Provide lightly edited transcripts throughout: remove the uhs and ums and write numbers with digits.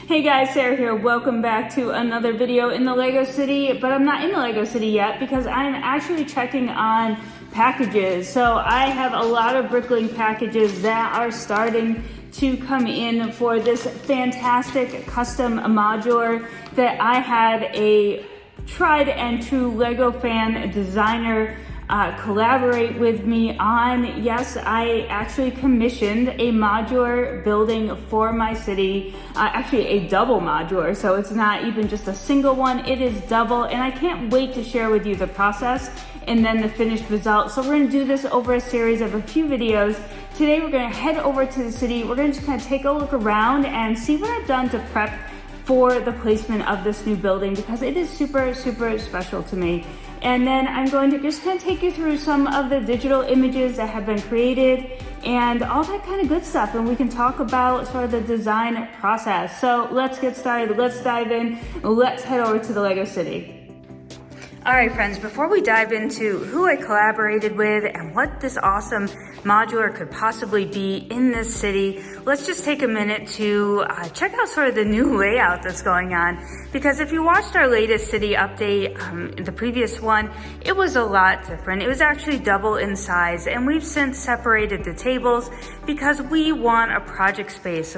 Hey guys, Sarah here. Welcome back to another video in the LEGO City, but I'm not in the LEGO City yet because I'm actually checking on packages. So I have a lot of Bricklink packages that are starting to come in for this fantastic custom modular that I had a tried and true LEGO fan designer collaborate with me on. Yes, I actually commissioned a modular building for my city, actually a double modular, so it's not even just a single one, it is double, and I can't wait to share with you the process and then the finished result. So we're gonna do this over a series of a few videos. Today we're gonna head over to the city, we're gonna just kind of take a look around and see what I've done to prep for the placement of this new building because it is super special to me. And then I'm going to just kind of take you through some of the digital images that have been created and all that kind of good stuff, and we can talk about sort of the design process. So let's get started, let's dive in, let's head over to the LEGO City. All right, friends, before we dive into who I collaborated with and what this awesome modular could possibly be in this city, let's just take a minute to check out sort of the new layout that's going on. Because if you watched our latest city update, the previous one, it was a lot different. It was actually double in size, and we've since separated the tables because we want a project space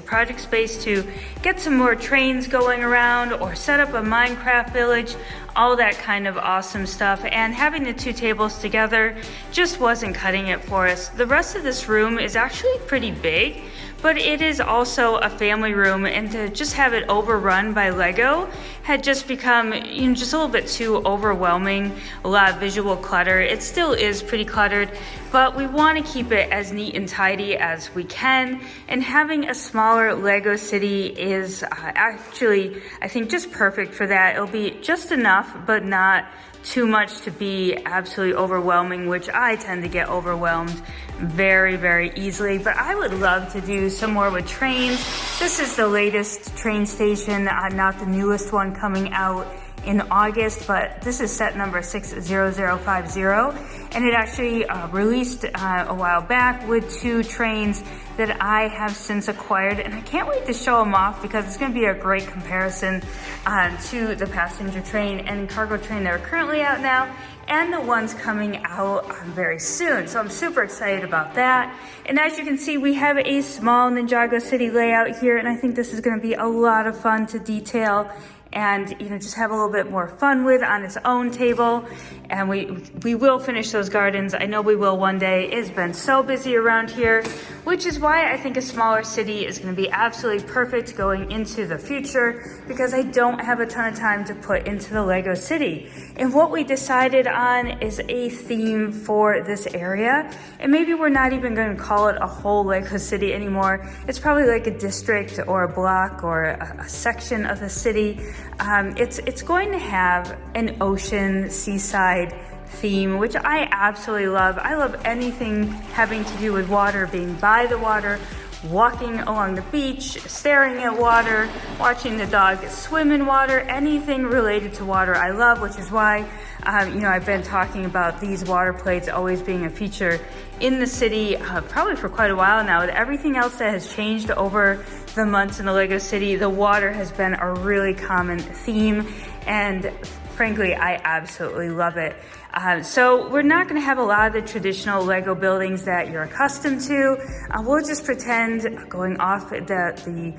to get some more trains going around or set up a Minecraft village, all that kind of awesome stuff. And having the two tables together just wasn't cutting it for us. The rest of this room is actually pretty big, but it is also a family room, and to just have it overrun by LEGO had just become just a little bit too overwhelming, a lot of visual clutter. It still is pretty cluttered, but we want to keep it as neat and tidy as we can, and having a smaller LEGO city is actually, I think, just perfect for that. It'll be just enough, but not too much to be absolutely overwhelming, which I tend to get overwhelmed very easily. But I would love to do some more with trains. This is the latest train station, not the newest one coming out in August, but this is set number 60050, and it actually released a while back with two trains that I have since acquired, and I can't wait to show them off because it's going to be a great comparison to the passenger train and cargo train that are currently out now and the ones coming out very soon. So I'm super excited about that. And as you can see, we have a small Ninjago City layout here, and I think this is going to be a lot of fun to detail and just have a little bit more fun with on its own table. And we will finish those gardens. I know we will one day. It's been so busy around here, which is why I think a smaller city is going to be absolutely perfect going into the future, because I don't have a ton of time to put into the LEGO City. And what we decided on is a theme for this area, and maybe we're not even going to call it a whole LEGO City anymore. It's probably like a district or a block or a section of the city. It's going to have an ocean, seaside theme, which I absolutely love. I love anything having to do with water, being by the water, walking along the beach, staring at water, watching the dog swim in water, anything related to water I love, which is why I've been talking about these water plates always being a feature in the city probably for quite a while now. With everything else that has changed over the months in the LEGO City, the water has been a really common theme, and frankly, I absolutely love it. So we're not going to have a lot of the traditional LEGO buildings that you're accustomed to. We'll just pretend going off the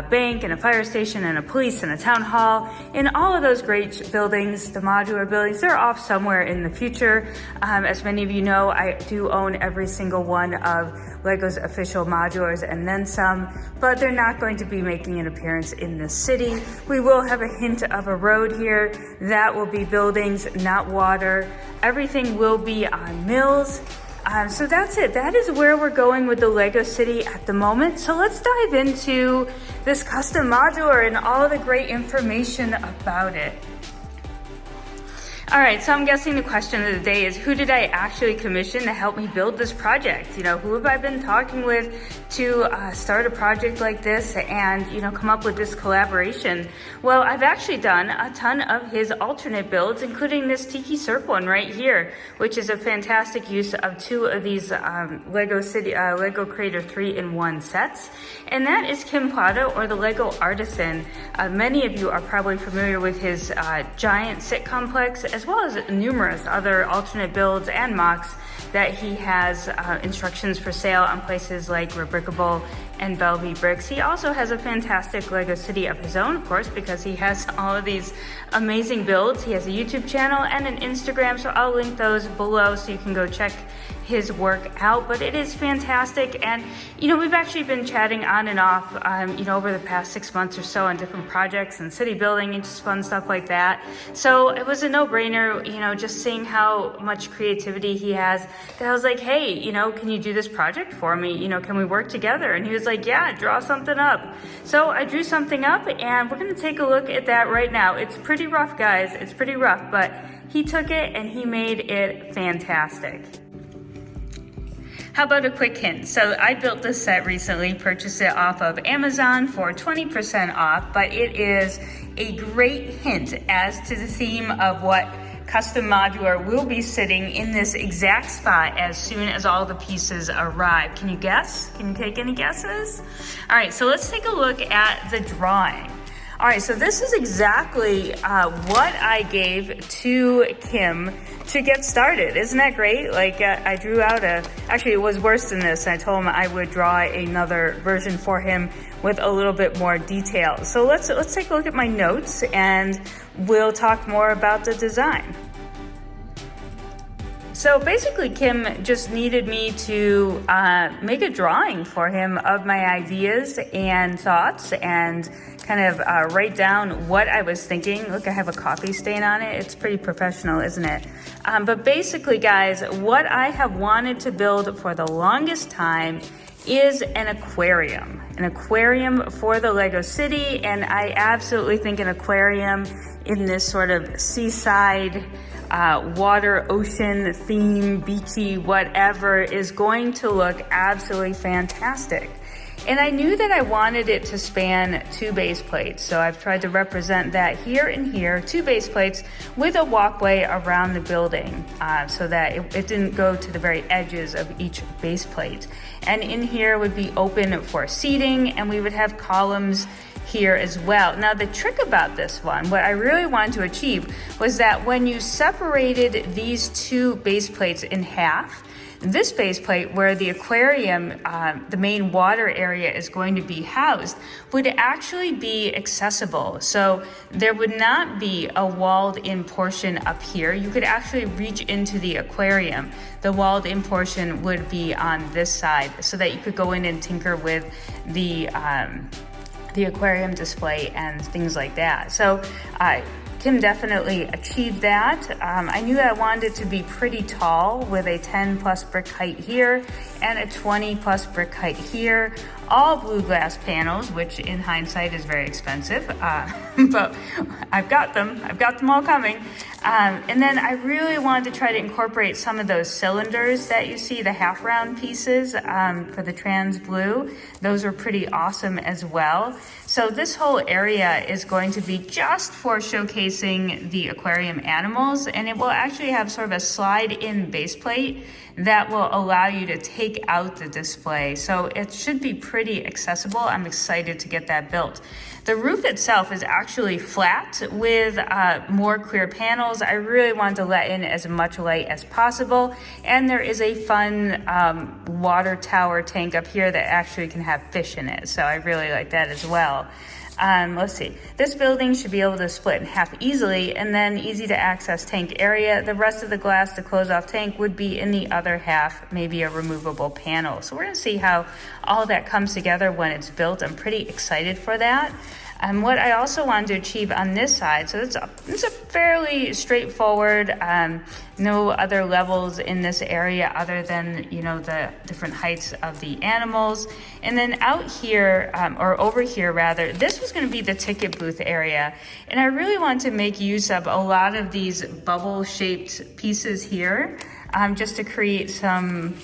bank and a fire station and a police and a town hall and all of those great buildings, the modular buildings, they're off somewhere in the future. As many of you know, I do own every single one of LEGO's official modulars and then some, but they're not going to be making an appearance in the city. We will have a hint of a road here. That will be buildings, not water. Everything will be on mills. So that's it. That is where we're going with the LEGO City at the moment. So let's dive into this custom modular and all the great information about it. All right, so I'm guessing the question of the day is, who did I actually commission to help me build this project? You know, who have I been talking with to start a project like this and, you know, come up with this collaboration? Well, I've actually done a ton of his alternate builds, including this Tiki Surf one right here, which is a fantastic use of two of these LEGO Creator 3-in-1 sets. And that is Kim Plata, or the LEGO Artisan. Many of you are probably familiar with his giant sit complex, as well as numerous other alternate builds and mocks that he has instructions for sale on places like Rebrickable and Bellevue Bricks. He also has a fantastic LEGO city of his own, of course, because he has all of these amazing builds. He has a YouTube channel and an Instagram, so I'll link those below so you can go check his work out. But it is fantastic, and you know, we've actually been chatting on and off you know, over the past 6 months or so on different projects and city building and just fun stuff like that. So it was a no-brainer, you know, just seeing how much creativity he has, that I was like, hey, you know, can you do this project for me? You know, can we work together? And he was like, yeah, draw something up. So I drew something up, and we're gonna take a look at that right now. It's pretty rough, guys, it's pretty rough, but he took it and he made it fantastic. How about a quick hint? So I built this set recently, purchased it off of Amazon for 20% off, but it is a great hint as to the theme of what custom modular will be sitting in this exact spot as soon as all the pieces arrive. Can you guess? Can you take any guesses? All right, so let's take a look at the drawing. All right, so this is exactly what I gave to Kim to get started. Isn't that great? Like I drew out actually it was worse than this. I told him I would draw another version for him with a little bit more detail. So let's take a look at my notes and we'll talk more about the design. So basically, Kim just needed me to make a drawing for him of my ideas and thoughts, and kind of write down what I was thinking. Look, I have a coffee stain on it. It's pretty professional, isn't it? But basically, guys, what I have wanted to build for the longest time is an aquarium for the LEGO city. And I absolutely think an aquarium in this sort of seaside, water, ocean theme, beachy, whatever, is going to look absolutely fantastic. And I knew that I wanted it to span 2 base plates. So I've tried to represent that here and here, 2 base plates with a walkway around the building so that it didn't go to the very edges of each base plate. And in here would be open for seating, and we would have columns here as well. Now the trick about this one, what I really wanted to achieve, was that when you separated these 2 base plates in half, this base plate where the aquarium, the main water area is going to be housed, would actually be accessible. So there would not be a walled in portion up here. You could actually reach into the aquarium. The walled in portion would be on this side so that you could go in and tinker with the aquarium display and things like that. So Kim definitely achieved that. I knew that I wanted it to be pretty tall with a 10+ brick height here and a 20+ brick height here. All blue glass panels, which in hindsight is very expensive, but I've got them all coming. And then I really wanted to try to incorporate some of those cylinders that you see, the half round pieces for the trans blue. Those are pretty awesome as well. So this whole area is going to be just for showcasing the aquarium animals, and it will actually have sort of a slide-in base plate that will allow you to take out the display. So it should be pretty accessible. I'm excited to get that built. The roof itself is actually flat with more clear panels. I really wanted to let in as much light as possible. And there is a fun water tower tank up here that actually can have fish in it. So I really like that as well. Let's see, this building should be able to split in half easily, and then easy to access tank area. The rest of the glass to close off tank would be in the other half maybe a removable panel. So we're gonna see how all that comes together when it's built. I'm pretty excited for that. And what I also wanted to achieve on this side, so it's a fairly straightforward, no other levels in this area other than, you know, the different heights of the animals. And then out here, or over here rather, this was going to be the ticket booth area. And I really want to make use of a lot of these bubble shaped pieces here, just to create some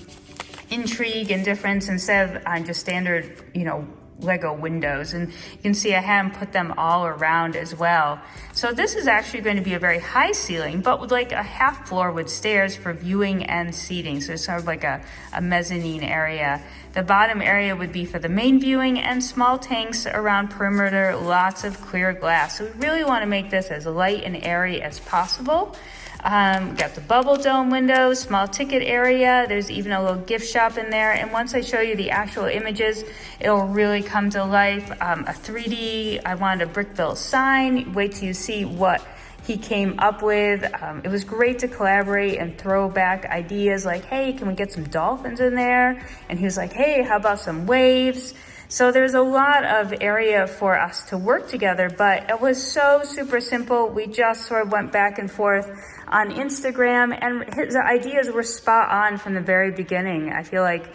intrigue and difference instead of just standard, you know, Lego windows. And you can see I had them put them all around as well. So this is actually going to be a very high ceiling, but with like a half floor with stairs for viewing and seating. So it's sort of like a mezzanine area. The bottom area would be for the main viewing and small tanks around perimeter, lots of clear glass. So we really want to make this as light and airy as possible. Got the bubble dome window, small ticket area. There's even a little gift shop in there. And once I show you the actual images, it'll really come to life. A 3D, I wanted a brick built sign. Wait till you see what he came up with. It was great to collaborate and throw back ideas like, hey, can we get some dolphins in there? And he was like, hey, how about some waves? So there's a lot of area for us to work together, but it was so super simple. We just sort of went back and forth on Instagram, and his ideas were spot on from the very beginning. I feel like,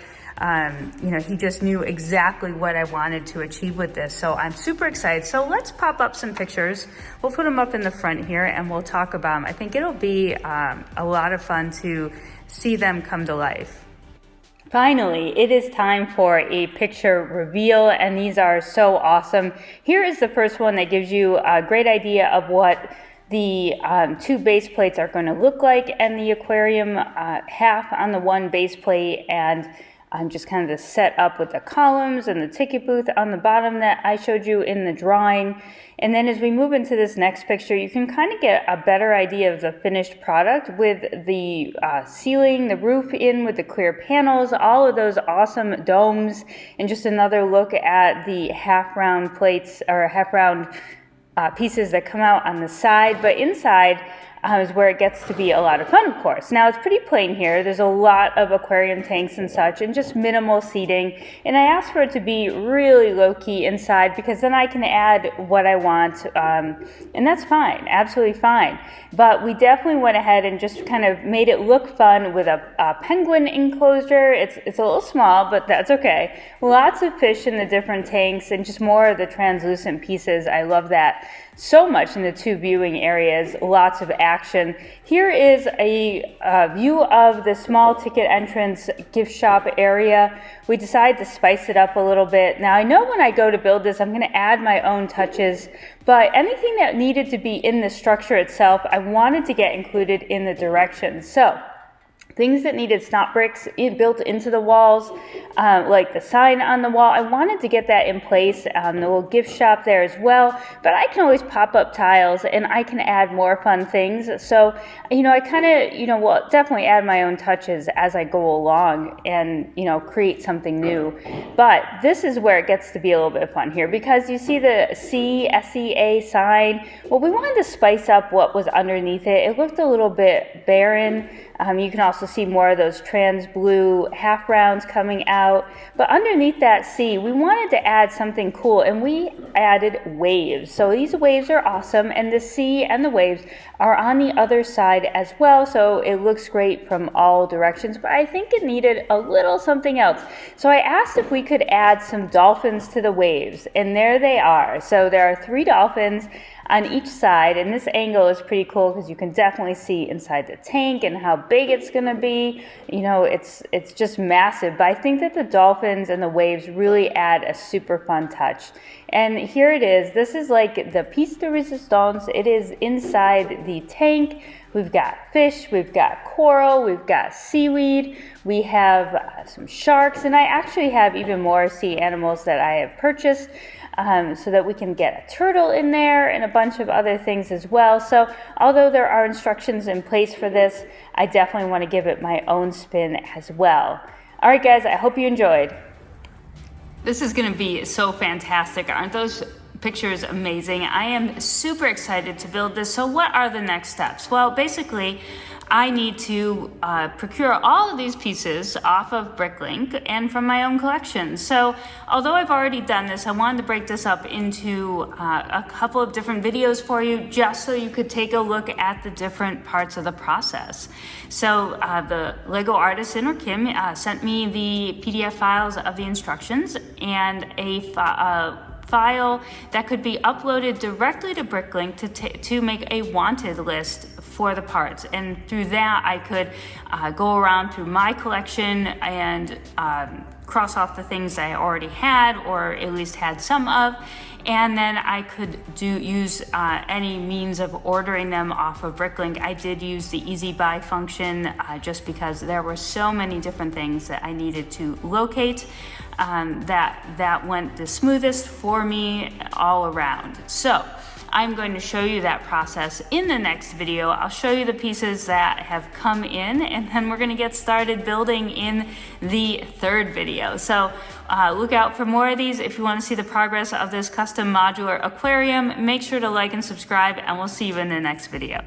you know, he just knew exactly what I wanted to achieve with this. So I'm super excited. So let's pop up some pictures. We'll put them up in the front here and we'll talk about them. I think it'll be a lot of fun to see them come to life. Finally, it is time for a picture reveal, and these are so awesome. Here is the first one that gives you a great idea of what the two base plates are going to look like, and the aquarium half on the one base plate, and just kind of the setup with the columns and the ticket booth on the bottom that I showed you in the drawing. And then as we move into this next picture, you can kind of get a better idea of the finished product with the ceiling, the roof in with the clear panels, all of those awesome domes, and just another look at the half round plates or half round pieces that come out on the side. But inside is where it gets to be a lot of fun, of course. Now, it's pretty plain here. There's a lot of aquarium tanks and such, and just minimal seating. And I asked for it to be really low-key inside because then I can add what I want, and that's fine, absolutely fine. But we definitely went ahead and just kind of made it look fun with a penguin enclosure. It's a little small, but that's okay. Lots of fish in the different tanks and just more of the translucent pieces. I love that so much in the two viewing areas, lots of action. Here is a view of the small ticket entrance gift shop area. We decided to spice it up a little bit. Now I know when I go to build this, I'm going to add my own touches, but anything that needed to be in the structure itself, I wanted to get included in the directions. So things that needed stop bricks built into the walls, like the sign on the wall, I wanted to get that in place. The little gift shop there as well, but I can always pop up tiles and I can add more fun things. So, you know, I kind of, you know, will definitely add my own touches as I go along and, you know, create something new. But this is where it gets to be a little bit of fun here because you see the SEA sign. Well, we wanted to spice up what was underneath it. It looked a little bit barren. You can also see more of those trans blue half rounds coming out. But underneath that C, we wanted to add something cool, and we added waves. So these waves are awesome, and the C and the waves are on the other side as well, so it looks great from all directions. But I think it needed a little something else. So I asked if we could add some dolphins to the waves, and there they are. So there are 3 dolphins on each side, and this angle is pretty cool because you can definitely see inside the tank and how big it's going to be. You know, it's just massive, but I think that the dolphins and the waves really add a super fun touch. And here it is. This is like the piece de resistance. It is inside the tank. We've got fish, we've got coral, we've got seaweed, we have some sharks, and I actually have even more sea animals that I have purchased. So that we can get a turtle in there and a bunch of other things as well. So although there are instructions in place for this, I definitely want to give it my own spin as well. All right, guys, I hope you enjoyed. This is going to be so fantastic. Aren't those pictures amazing? I am super excited to build this. So what are the next steps? Well, basically, I need to procure all of these pieces off of Bricklink and from my own collection. So although I've already done this, I wanted to break this up into a couple of different videos for you, just so you could take a look at the different parts of the process. So the LEGO Artisan, or Kim, sent me the PDF files of the instructions and a file that could be uploaded directly to Bricklink to make a wanted list for the parts. And through that, I could go around through my collection and cross off the things I already had, or at least had some of, and then I could use any means of ordering them off of Bricklink. I did use the easy buy function just because there were so many different things that I needed to locate. That went the smoothest for me all around. So I'm going to show you that process in the next video. I'll show you the pieces that have come in, and then we're going to get started building in the third video. So look out for more of these. If you want to see the progress of this custom modular aquarium, make sure to like and subscribe, and we'll see you in the next video.